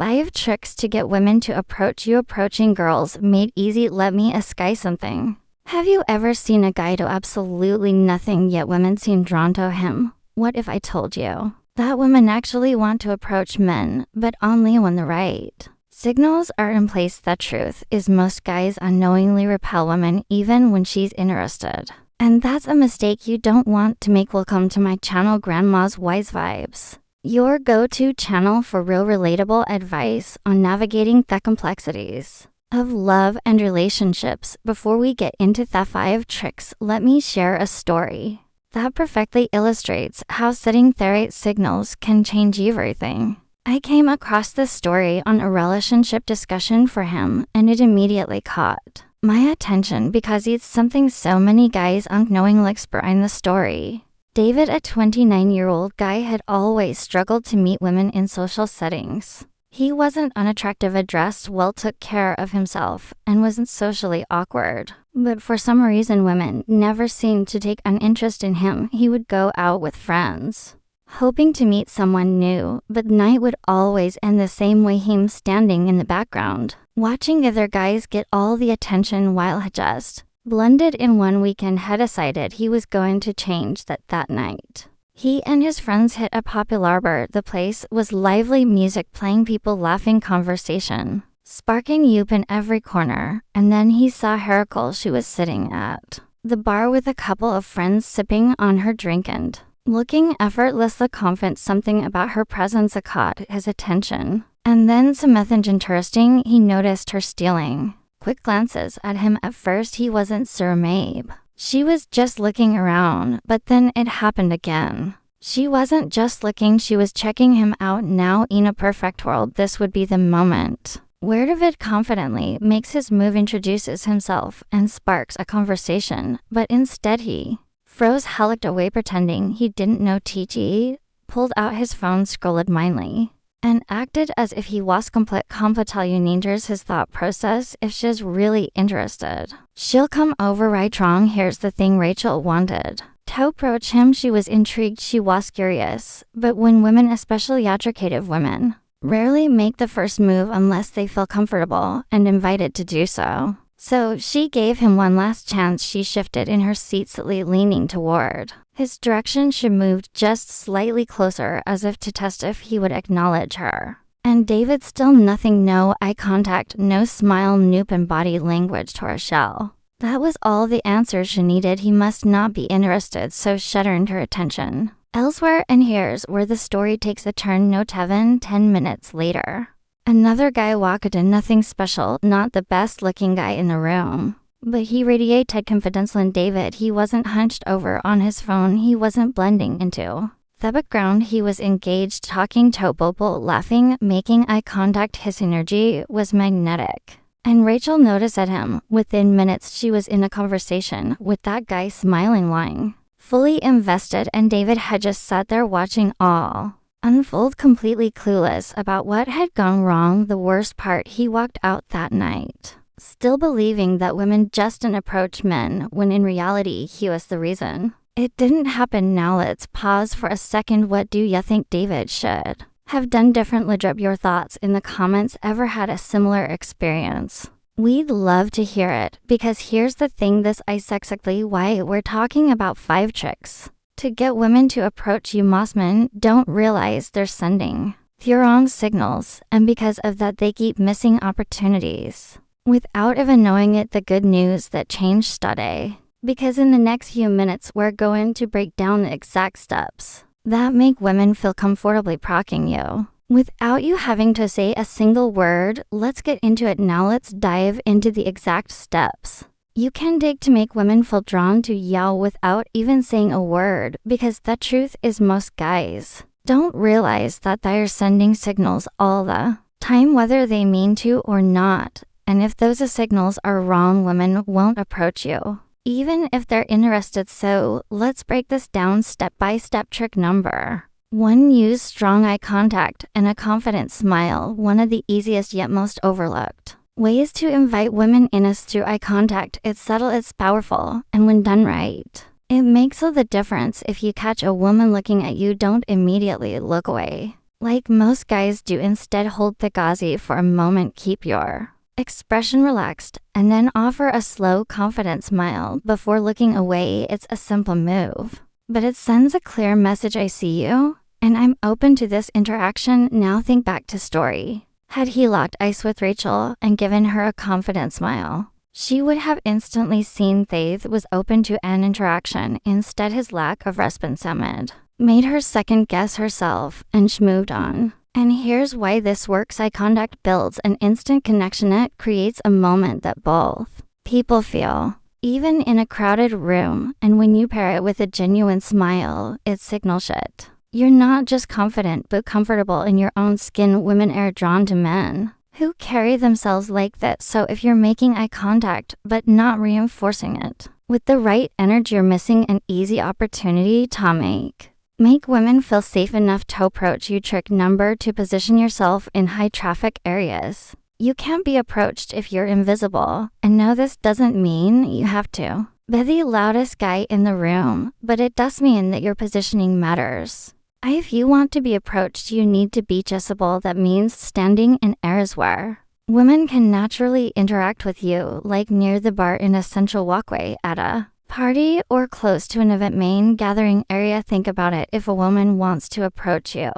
5 tricks to get women to approach you. Approaching girls made easy. Let me ask you something. Have you ever seen a guy do absolutely nothing yet women seem drawn to him? What if I told you that women actually want to approach men, but only when the right signals are in place? The truth is most guys unknowingly repel women even when she's interested. And that's a mistake you don't want to make. Welcome to my channel, Grandma's Wise Vibes, your go-to channel for real relatable advice on navigating the complexities of love and relationships. Before we get into the 5 tricks, let me share a story that perfectly illustrates how setting the right signals can change everything. I came across this story on a relationship discussion for him, and it immediately caught my attention because it's something so many guys unknowingly explore in the story. David, a 29-year-old guy, had always struggled to meet women in social settings. He wasn't unattractive, dressed well, took care of himself, and wasn't socially awkward. But for some reason, women never seemed to take an interest in him. He would go out with friends, hoping to meet someone new, but the night would always end the same way, him standing in the background, watching other guys get all the attention while he just blended in. One weekend, he decided he was going to change that night. He and his friends hit a popular bar. The place was lively, music playing, people laughing, conversation sparking up in every corner. And then he saw Hercule. She was sitting at the bar with a couple of friends, sipping on her drink and looking effortlessly confident. Something about her presence caught his attention. And then something interesting, he noticed her stealing quick glances at him. At first he wasn't sure, maybe she was just looking around, but then it happened again. She wasn't just looking, she was checking him out. Now, in a perfect world, this would be the moment where David confidently makes his move, introduces himself, and sparks a conversation. But instead he froze, looked away, pretending he didn't know. TG pulled out his phone, scrolled mindly, and acted as if he was complete. Enters his thought process. If she's really interested, she'll come over, right? Wrong. Here's the thing, Rachel wanted to approach him. She was intrigued, she was curious. But when women, especially attractive women, rarely make the first move unless they feel comfortable and invited to do so. So she gave him one last chance. She shifted in her seat, slightly leaning toward his direction. She moved just slightly closer, as if to test if he would acknowledge her. And David, still nothing. No eye contact, no smile, nope, and body language to her shell. That was all the answer she needed. He must not be interested, so she turned her attention elsewhere. And here's where the story takes a turn. Note 10 minutes later, another guy walked in. Nothing special, not the best looking guy in the room, but he radiated confidence. And David, he wasn't hunched over on his phone, he wasn't blending into the background. He was engaged, talking to people, laughing, making eye contact. His energy was magnetic. And Rachel noticed at him. Within minutes, she was in a conversation with that guy, smiling, lying, fully invested. And David had just sat there watching all unfold, completely clueless about what had gone wrong. The worst part, he walked out that night still believing that women just didn't approach men, when in reality he was the reason it didn't happen. Now let's pause for a second. What do you think David should have done differently? Drop your thoughts in the comments. Ever had a similar experience? We'd love to hear it, because here's the thing, this is exactly why we're talking about 5 tricks to get women to approach you. Most men don't realize they're sending the wrong signals, and because of that they keep missing opportunities without even knowing it. The good news that changed today, because in the next few minutes we're going to break down the exact steps that make women feel comfortably approaching you without you having to say a single word. Let's get into it now. Let's dive into the exact steps you can take to make women feel drawn to you without even saying a word, because the truth is most guys don't realize that they're sending signals all the time, whether they mean to or not. And if those signals are wrong, women won't approach you, even if they're interested. So let's break this down step by step. Trick number 1. Use strong eye contact and a confident smile. One of the easiest yet most overlooked ways to invite women in is through eye contact. It's subtle, it's powerful, and when done right, it makes all the difference. If you catch a woman looking at you, don't immediately look away. Like most guys do, instead hold the gauzy for a moment, keep your expression relaxed, and then offer a slow, confident smile before looking away. It's a simple move, but it sends a clear message: I see you, and I'm open to this interaction. Now think back to story. Had he locked eyes with Rachel and given her a confident smile, she would have instantly seen Faith was open to an interaction. Instead, his lack of response made her second guess herself, and she moved on. And here's why this works. Eye contact builds an instant connection. It creates a moment that both people feel, even in a crowded room. And when you pair it with a genuine smile, it signals shit. You're not just confident, but comfortable in your own skin. Women are drawn to men who carry themselves like that. So if you're making eye contact, but not reinforcing it with the right energy, you're missing an easy opportunity to make women feel safe enough to approach you. Trick number 2, position yourself in high traffic areas. You can't be approached if you're invisible. And no, this doesn't mean you have to be the loudest guy in the room, but it does mean that your positioning matters. If you want to be approached, you need to be accessible. That means standing in areas where women can naturally interact with you, like near the bar, in a central walkway, at a party, or close to an event main gathering area. Think about it. If a woman wants to approach you,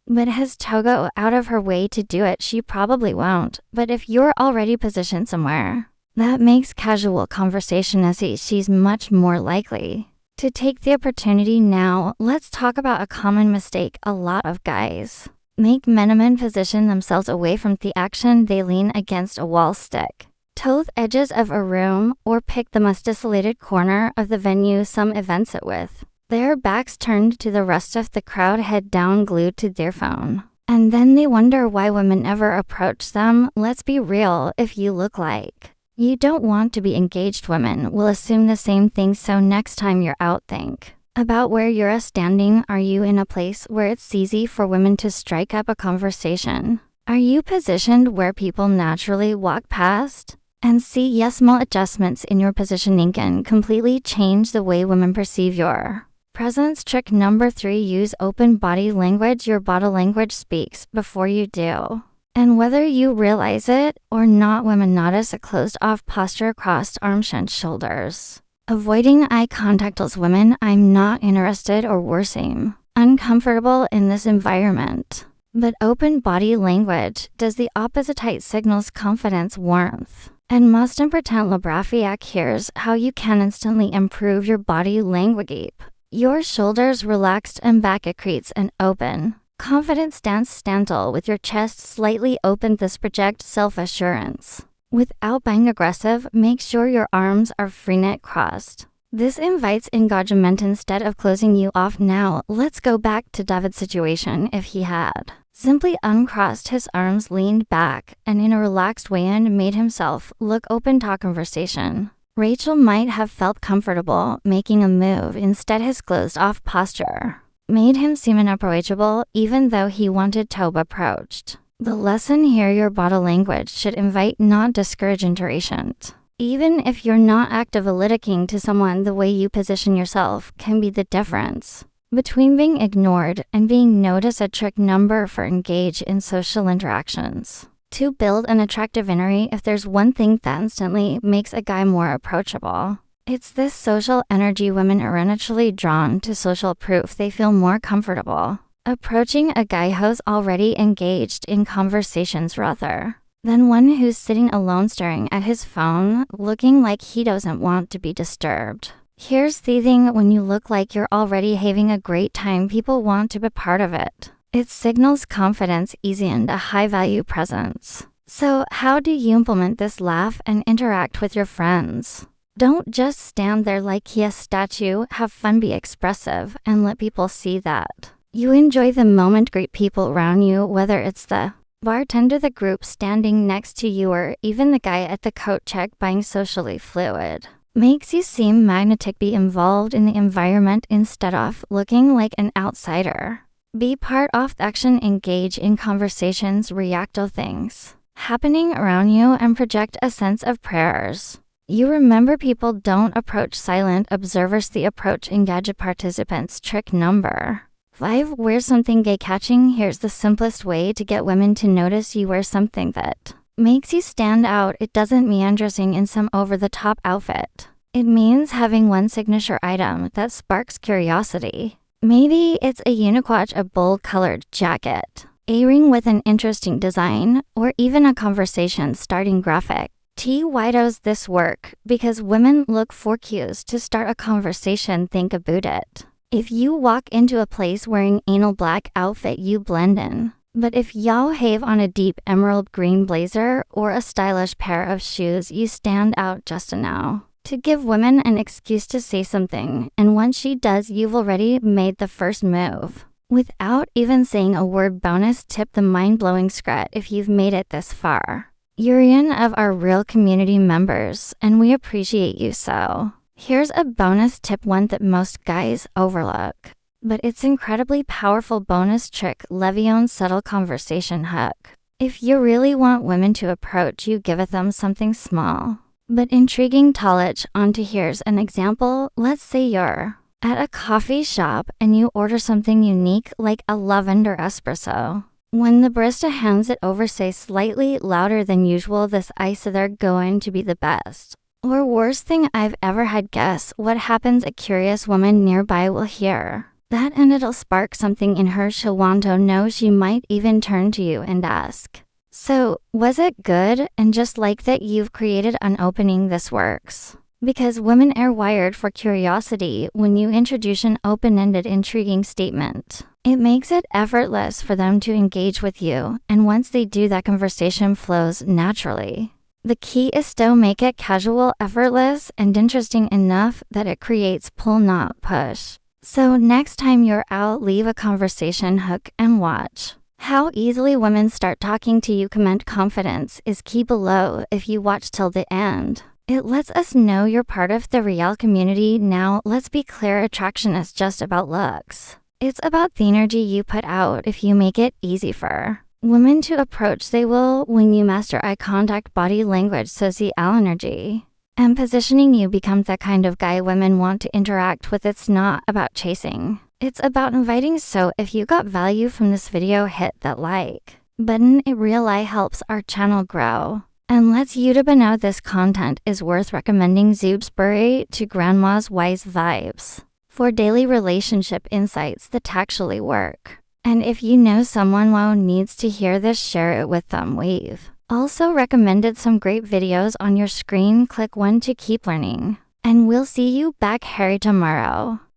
but has to go out of her way to do it, she probably won't. But if you're already positioned somewhere that makes casual conversation easy, she's much more likely to take the opportunity. Now, let's talk about a common mistake a lot of guys make. Men position themselves away from the action. They lean against a wall, stick to the edges of a room, or pick the most isolated corner of the venue some events it with their backs turned to the rest of the crowd, head down, glued to their phone. And then they wonder why women never approach them. Let's be real, if you look like you don't want to be engaged, women will assume the same thing. So next time you're out, think about where you're standing. Are you in a place where it's easy for women to strike up a conversation? Are you positioned where people naturally walk past? And see, yes, small adjustments in your positioning can completely change the way women perceive your presence. Trick number 3, use open body language. Your body language speaks before you do. And whether you realize it or not, women notice a closed-off posture, crossed arms and shoulders. Avoiding eye contact tells women, I'm not interested, or worse, seem uncomfortable in this environment. But open body language does the opposite. Tight signals confidence, warmth, and most important. Labrafiak, here's how you can instantly improve your body language. Your shoulders relaxed and back. It creates an open, confident stance. Stand tall with your chest slightly open. This projects self-assurance. Without being aggressive, make sure your arms are free, net crossed. This invites engagement instead of closing you off. Now, let's go back to David's situation. If he had simply uncrossed his arms, leaned back, and in a relaxed way and made himself look open to conversation, Rachel might have felt comfortable making a move. Instead, his closed-off posture made him seem unapproachable, even though he wanted to be approached. The lesson here: your body language should invite, not discourage interaction. Even if you're not actively looking to someone, the way you position yourself can be the difference between being ignored and being noticed. A trick number 4, engage in social interactions. To build an attractive energy, if there's one thing that instantly makes a guy more approachable, it's this social energy. Women are naturally drawn to social proof. They feel more comfortable approaching a guy who's already engaged in conversations rather than one who's sitting alone staring at his phone, looking like he doesn't want to be disturbed. Here's the thing: when you look like you're already having a great time, people want to be part of it. It signals confidence, easy, and a high-value presence. So how do you implement this? Laugh and interact with your friends. Don't just stand there like a statue. Have fun, be expressive, and let people see that you enjoy the moment. Greet people around you, whether it's the bartender, the group standing next to you, or even the guy at the coat check. Being socially fluid makes you seem magnetic. Be involved in the environment instead of looking like an outsider. Be part of the action. Engage in conversations. React to things happening around you and project a sense of prayers. You remember, people don't approach silent observers, they approach engaged participants. Trick number 5. Wear something gay-catching. Here's the simplest way to get women to notice you wear something that makes you stand out. It doesn't mean dressing in some over-the-top outfit. It means having one signature item that sparks curiosity. Maybe it's a uniquatch, a bold-colored jacket, a ring with an interesting design, or even a conversation-starting graphic. Why does this work? Because women look for cues to start a conversation. Think about it. If you walk into a place wearing anal black outfit, you blend in. But if y'all have on a deep emerald green blazer or a stylish pair of shoes, you stand out just enough to give women an excuse to say something. And once she does, you've already made the first move without even saying a word. Bonus tip: the mind-blowing scrat. If you've made it this far, you're one of our real community members, and we appreciate you. So here's a bonus tip, one that most guys overlook, but it's incredibly powerful bonus trick: Le'Veon subtle conversation hook. If you really want women to approach you, give them something small but intriguing to latch onto. Here's an example. Let's say you're at a coffee shop and you order something unique like a lavender espresso. When the barista hands it over, say slightly louder than usual, "This ice, they're going to be the best." Or, "Worst thing I've ever had." Guess what happens? A curious woman nearby will hear that and it'll spark something in her. She'll want to know. She might even turn to you and ask, "So, was it good?" And just like that, you've created an opening. This works because women are wired for curiosity. When you introduce an open-ended, intriguing statement, it makes it effortless for them to engage with you. And once they do, that conversation flows naturally. The key is to make it casual, effortless, and interesting enough that it creates pull, not push. So next time you're out, leave a conversation hook and watch how easily women start talking to you. Comment confidence is key below. If you watch till the end, it lets us know you're part of the real community. Now, let's be clear, attraction is just about looks. It's about the energy you put out. If you make it easy for women to approach, they will. When you master eye contact, body language, social energy, and positioning, you become the kind of guy women want to interact with. It's not about chasing. It's about inviting. So if you got value from this video, hit that like button. It really helps our channel grow and lets YouTube know this content is worth recommending. Zoobsbury to Grandma's Wise Vibes for daily relationship insights that actually work. And if you know someone who needs to hear this, share it with them. We've also recommended some great videos on your screen. Click one to keep learning, and we'll see you back here tomorrow.